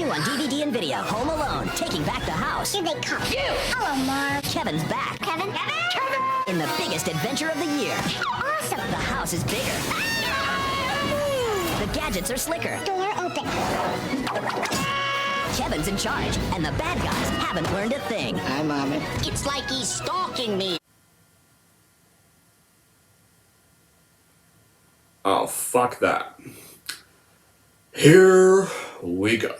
New on DVD and video, Home Alone, Taking Back the House. Here they come. You! Hello, Marv. Kevin's back. Kevin? Kevin? In the biggest adventure of the year. Awesome. The house is bigger. The gadgets are slicker. Door open. Kevin's in charge, and the bad guys haven't learned a thing. Hi, Mommy. It's like he's stalking me. Oh, fuck that. Here we go.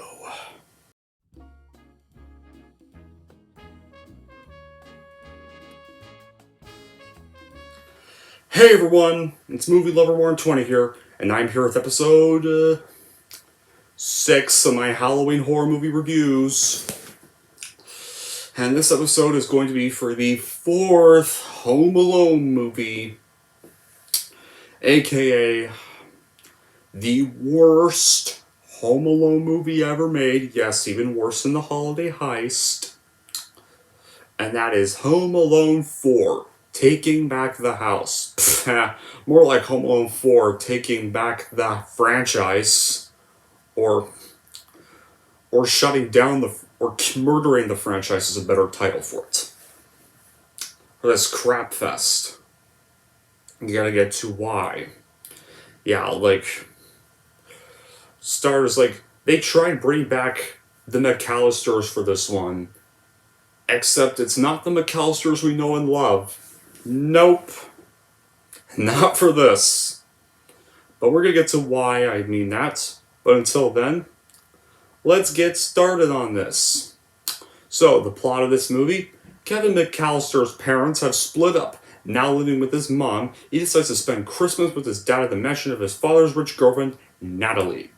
Hey everyone, it's Movie Lover Warren 20 here, and I'm here with episode 6 of my Halloween horror movie reviews. And this episode is going to be for the 4th Home Alone movie, aka the worst Home Alone movie ever made. Yes, even worse than The Holiday Heist. And that is Home Alone 4, Taking Back the House. More like Home Alone 4, Taking Back the Franchise. Or shutting down or murdering the franchise is a better title for it. For this crap fest. You gotta get to why. Yeah, like, stars, like, they tried bringing back the McAllisters for this one. Except it's not the McAllisters we know and love. Nope. Not for this. But we're gonna get to why I mean that. But until then, let's get started on this. So, the plot of this movie, Kevin McAllister's parents have split up. Now living with his mom, he decides to spend Christmas with his dad at the mansion of his father's rich girlfriend, Natalie.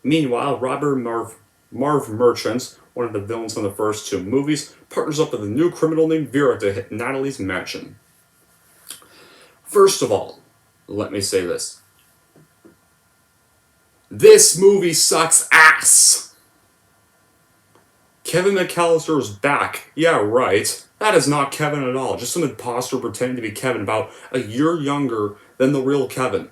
Meanwhile, Robert Marv Merchant, one of the villains from the first 2 movies, partners up with a new criminal named Vera to hit Natalie's mansion. First of all, let me say this. This movie sucks ass! Kevin McAllister is back. Yeah, right. That is not Kevin at all. Just some imposter pretending to be Kevin about a year younger than the real Kevin.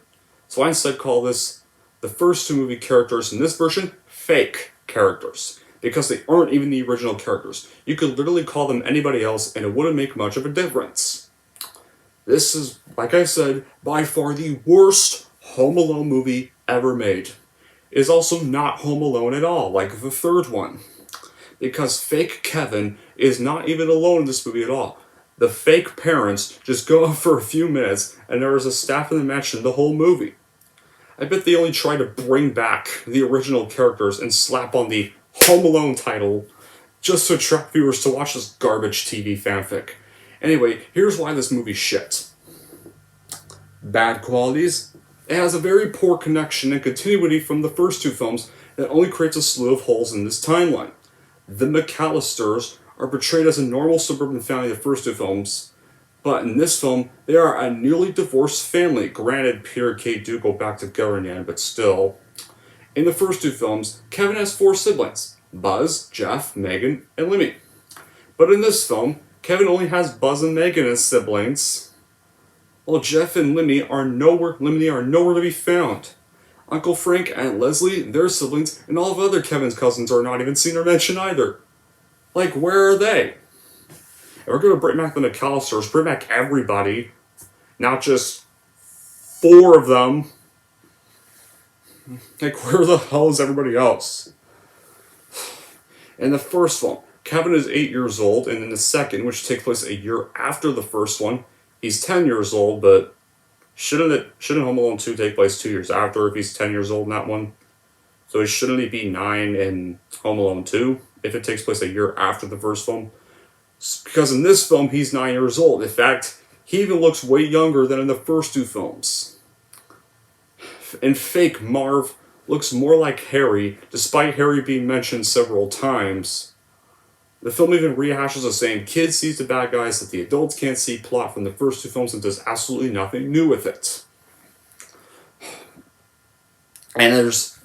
So I instead call this, the first 2 movie characters in this version, fake characters. Because they aren't even the original characters. You could literally call them anybody else and it wouldn't make much of a difference. This is, like I said, by far the worst Home Alone movie ever made. It is also not Home Alone at all, like the third one. Because fake Kevin is not even alone in this movie at all. The fake parents just go out for a few minutes and there is a staff in the mansion the whole movie. I bet they only try to bring back the original characters and slap on the Home Alone title just to attract viewers to watch this garbage TV fanfic. Anyway, here's why this movie's shit. Bad qualities. It has a very poor connection and continuity from the first 2 films that only creates a slew of holes in this timeline. The McAllisters are portrayed as a normal suburban family in the first 2 films, but in this film, they are a newly divorced family. Granted, Peter and Kate do go back together in the end, but still. In the first 2 films, Kevin has 4 siblings, Buzz, Jeff, Megan, and Lemmy. But in this film, Kevin only has Buzz and Megan as siblings, while Jeff and Lemmy are nowhere to be found. Uncle Frank, Aunt Leslie, their siblings, and all of other Kevin's cousins are not even seen or mentioned either. Like, where are they? And we're going to bring back the McAllisters, bring back everybody, not just 4 of them. Like, where the hell is everybody else? In the first one, Kevin is 8 years old, and in the second, which takes place a year after the first one, he's 10 years old, but shouldn't Home Alone 2 take place 2 years after if he's 10 years old in that one? So shouldn't he be 9 in Home Alone 2 if it takes place a year after the first film? Because in this film, he's 9 years old. In fact, he even looks way younger than in the first 2 films. And fake Marv looks more like Harry, despite Harry being mentioned several times. The film even rehashes the same kid sees the bad guys that the adults can't see plot from the first 2 films and does absolutely nothing new with it. And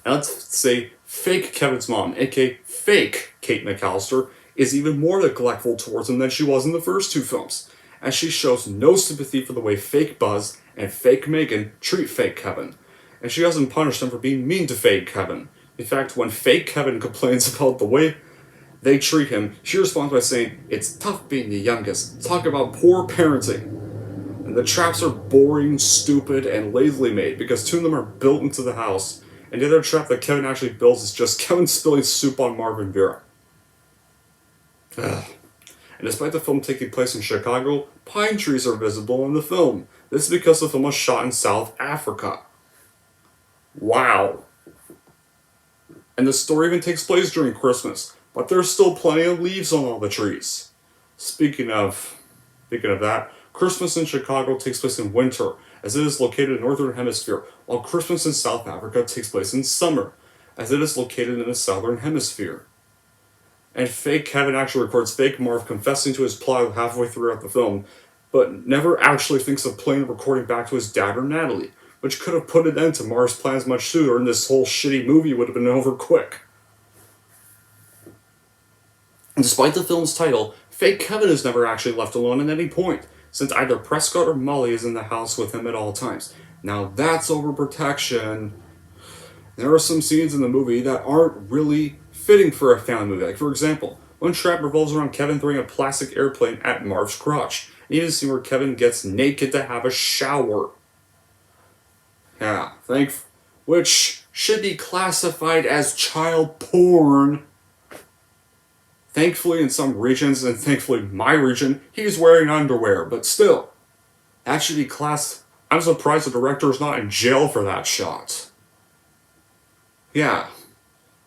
let's say, fake Kevin's mom, aka fake Kate McAllister, is even more neglectful towards him than she was in the first 2 films, as she shows no sympathy for the way fake Buzz and fake Megan treat fake Kevin, and she doesn't punish them for being mean to fake Kevin. In fact, when fake Kevin complains about the way they treat him, she responds by saying, "It's tough being the youngest. Talk about poor parenting." And the traps are boring, stupid, and lazily made because two of them are built into the house, and the other trap that Kevin actually builds is just Kevin spilling soup on Marvin Vera. Ugh. And despite the film taking place in Chicago, pine trees are visible in the film. This is because the film was shot in South Africa. Wow. And the story even takes place during Christmas, but there's still plenty of leaves on all the trees. Speaking of that, Christmas in Chicago takes place in winter, as it is located in the Northern Hemisphere, while Christmas in South Africa takes place in summer, as it is located in the Southern Hemisphere. And fake Kevin actually records fake Marv confessing to his plot halfway throughout the film, but never actually thinks of playing the recording back to his dad or Natalie, which could have put an end to Marv's plans much sooner, and this whole shitty movie would have been over quick. And despite the film's title, fake Kevin is never actually left alone at any point, since either Prescott or Molly is in the house with him at all times. Now that's overprotection. There are some scenes in the movie that aren't really fitting for a family movie. Like, for example, one trap revolves around Kevin throwing a plastic airplane at Marv's crotch. And you see where Kevin gets naked to have a shower. Yeah, which should be classified as child porn. Thankfully, in some regions, and thankfully my region, he's wearing underwear, but still, that should be I'm surprised the director is not in jail for that shot. Yeah,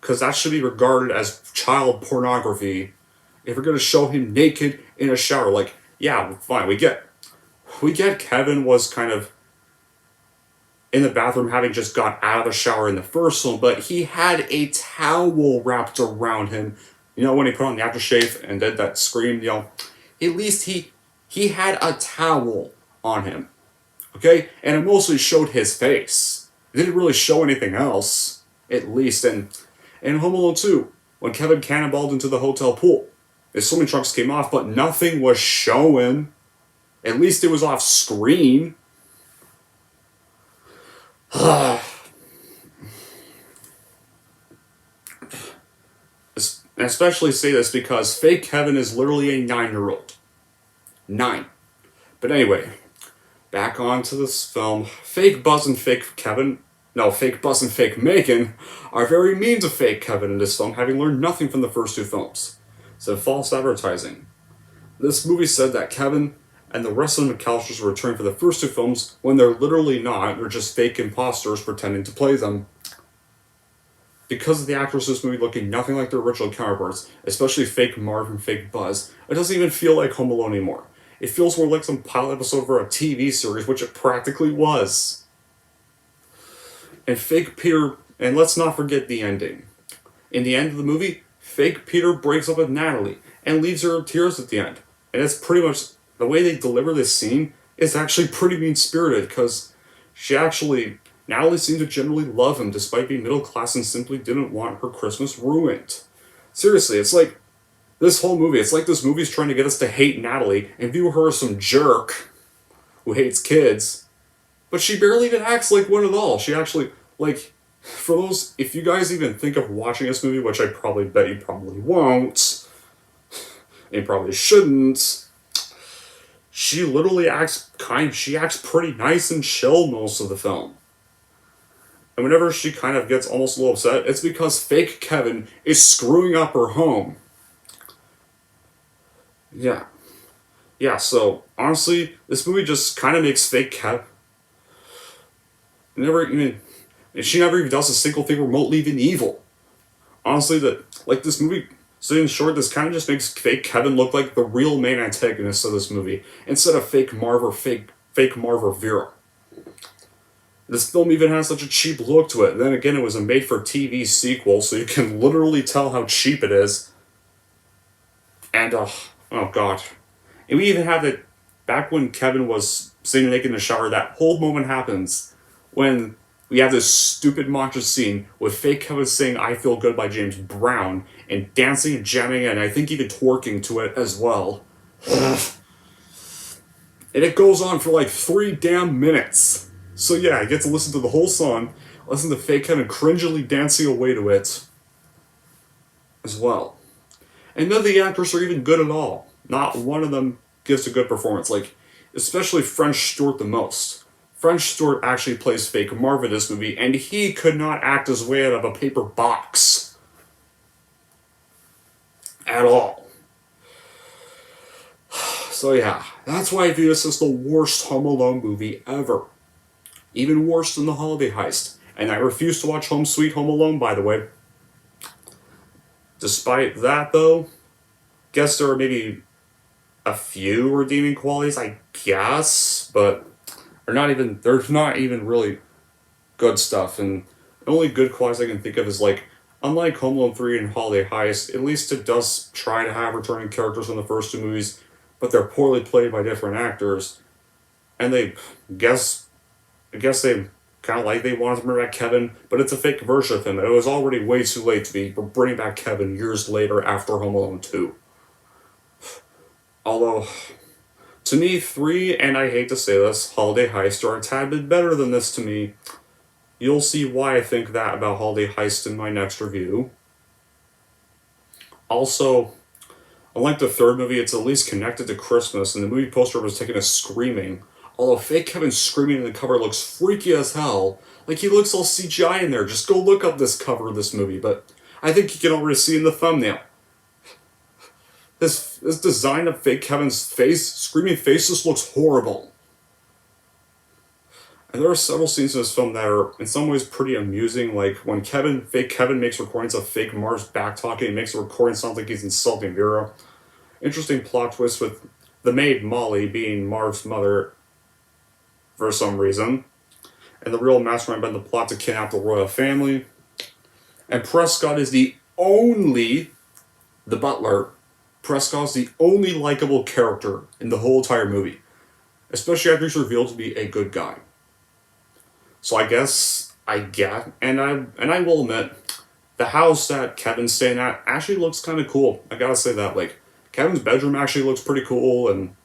because that should be regarded as child pornography. If you're going to show him naked in a shower, like, yeah, fine, we get Kevin was kind of in the bathroom having just got out of the shower in the first one, but he had a towel wrapped around him. You know, when he put on the aftershave and did that scream, you know, at least he had a towel on him. Okay? And it mostly showed his face. It didn't really show anything else. At least. And in Home Alone 2, when Kevin cannonballed into the hotel pool, his swimming trunks came off, but nothing was showing. At least it was off screen. And especially say this because fake Kevin is literally a 9-year-old. 9. But anyway, back onto this film. Fake Buzz and fake Megan are very mean to fake Kevin in this film, having learned nothing from the first two films. So false advertising. This movie said that Kevin and the rest of the McAllisters were returning for the first two films when they're literally not. They're just fake imposters pretending to play them. Because of the actors in this movie looking nothing like their original counterparts, especially fake Marv and fake Buzz, it doesn't even feel like Home Alone anymore. It feels more like some pilot episode for a TV series, which it practically was. And fake Peter, and let's not forget the ending. In the end of the movie, fake Peter breaks up with Natalie and leaves her in tears at the end. And it's pretty much, the way they deliver this scene is actually pretty mean-spirited, because Natalie seemed to generally love him despite being middle class and simply didn't want her Christmas ruined. Seriously, it's like this whole movie, it's like this movie's trying to get us to hate Natalie and view her as some jerk who hates kids. But she barely even acts like one at all. She actually, like, for those, if you guys even think of watching this movie, which I probably bet you probably won't, and you probably shouldn't, she literally acts pretty nice and chill most of the film. And whenever she kind of gets almost a little upset, it's because fake Kevin is screwing up her home. Yeah. Yeah, so, honestly, this movie just kind of makes fake Kevin... She never even does a single thing remotely even evil. Honestly, this movie... So in short, this kind of just makes fake Kevin look like the real main antagonist of this movie, instead of fake Marv or Vera. This film even has such a cheap look to it. Then again, it was a made-for-TV sequel, so you can literally tell how cheap it is. And, oh god. And we even have it back when Kevin was sitting naked in the shower, that whole moment happens when we have this stupid montage scene with fake Kevin saying "I Feel Good" by James Brown, and dancing and jamming, and I think even twerking to it as well. And it goes on for like 3 damn minutes. So yeah, I get to listen to the whole song listen to fake Kevin cringily dancing away to it as well. And none of the actors are even good at all. Not one of them gives a good performance, like, especially French Stewart the most. French Stewart actually plays fake Marv in this movie, and he could not act his way out of a paper box. At all. So yeah, that's why I view this as the worst Home Alone movie ever. Even worse than The Holiday Heist. And I refuse to watch Home Sweet Home Alone, by the way. Despite that, though, guess there are maybe a few redeeming qualities, I guess, but there's not even really good stuff. And the only good qualities I can think of is, like, unlike Home Alone 3 and Holiday Heist, at least it does try to have returning characters from the first two movies, but they're poorly played by different actors. And I guess they kind of like they wanted to bring back Kevin, but it's a fake version of him. It was already way too late to be bringing back Kevin years later after Home Alone 2. Although, to me, 3, and I hate to say this, Holiday Heist are a tad bit better than this to me. You'll see why I think that about Holiday Heist in my next review. Also, unlike the third movie, it's at least connected to Christmas, and the movie poster was taken as screaming. Although fake Kevin screaming in the cover looks freaky as hell. Like, he looks all CGI in there. Just go look up this cover of this movie, but I think you can already see in the thumbnail. This design of fake Kevin's face, screaming face, just looks horrible. And there are several scenes in this film that are, in some ways, pretty amusing, like when fake Kevin makes recordings of fake Marv's back-talking and makes the recording sound like he's insulting Vera. Interesting plot twist with the maid, Molly, being Marv's mother for some reason, and the real mastermind behind the plot to kidnap the royal family. And Prescott is the butler, Prescott's the only likable character in the whole entire movie, especially after he's revealed to be a good guy. So I guess and I will admit, the house that Kevin's staying at actually looks kind of cool. I gotta say that, like, Kevin's bedroom actually looks pretty cool, and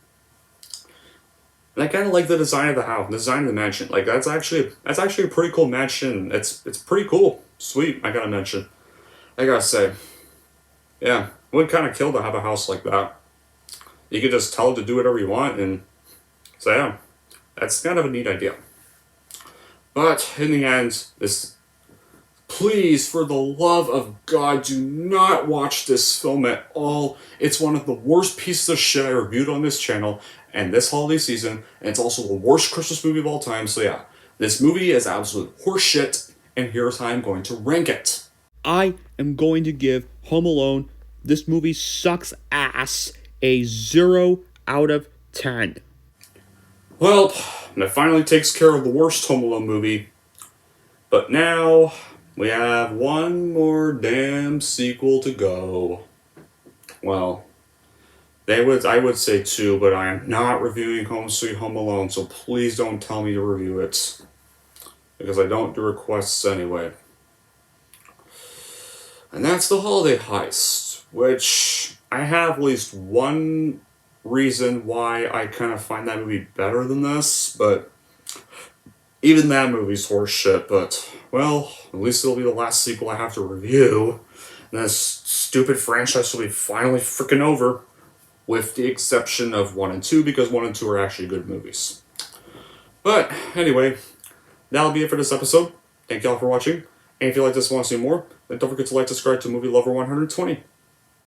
I kind of like the design of the house, the design of the mansion. Like, that's actually a pretty cool mansion. It's pretty cool, sweet. I gotta say, yeah, it would kind of kill to have a house like that. You could just tell it to do whatever you want, and so yeah, that's kind of a neat idea. But in the end, please, for the love of God, do not watch this film at all. It's one of the worst pieces of shit I reviewed on this channel and this holiday season, and it's also the worst Christmas movie of all time. So yeah, this movie is absolute horseshit, and here's how I'm going to rank it. I am going to give Home Alone, this movie sucks ass, a 0 out of 10. Well, that finally takes care of the worst Home Alone movie. But now, we have one more damn sequel to go. Well, I would say 2, but I am not reviewing Home Sweet Home Alone, so please don't tell me to review it. Because I don't do requests anyway. And that's The Holiday Heist, which I have at least one reason why I kind of find that movie better than this, but even that movie's horseshit, but, well, at least it'll be the last sequel I have to review, and this stupid franchise will be finally freaking over, with the exception of 1 and 2, because 1 and 2 are actually good movies. But, anyway, that'll be it for this episode. Thank y'all for watching, and if you like this and want to see more, then don't forget to like, subscribe to Movie Lover 120.